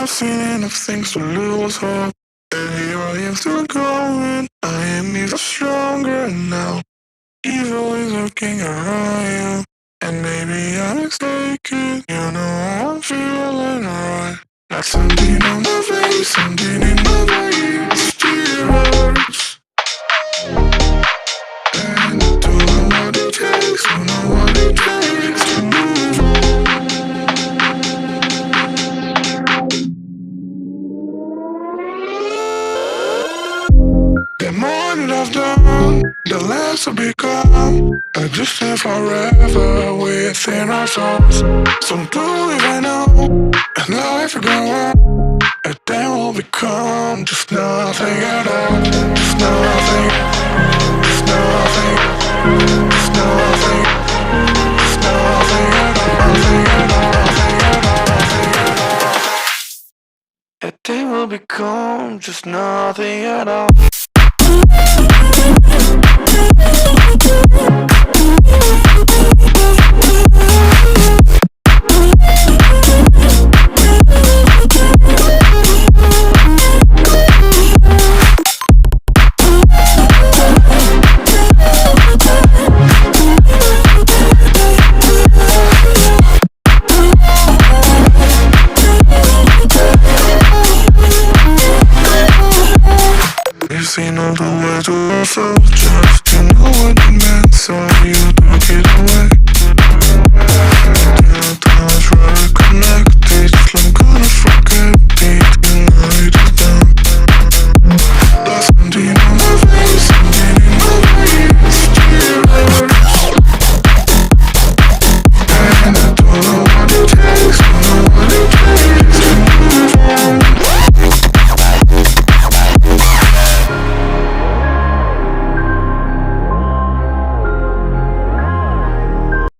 feeling of things to lose hope. And here I am still going. I am even stronger now. Evil is looking around you. And maybe I'm mistaken. You know I'm feeling alright. Like something on my face, something in my body. Still hurts. And I don't know what it takes, don't know what it takes to move on. The more that I've done, the less I become. I just live forever within our souls. Some do even know, and life will go on. And then we'll become just nothing at all. Just nothing, just nothing, just nothing, just nothing at all. Nothing at all, nothing at all, nothing at all. And then we'll become just nothing at all. You've seen all the words of ourselves, just to know what it meant. So you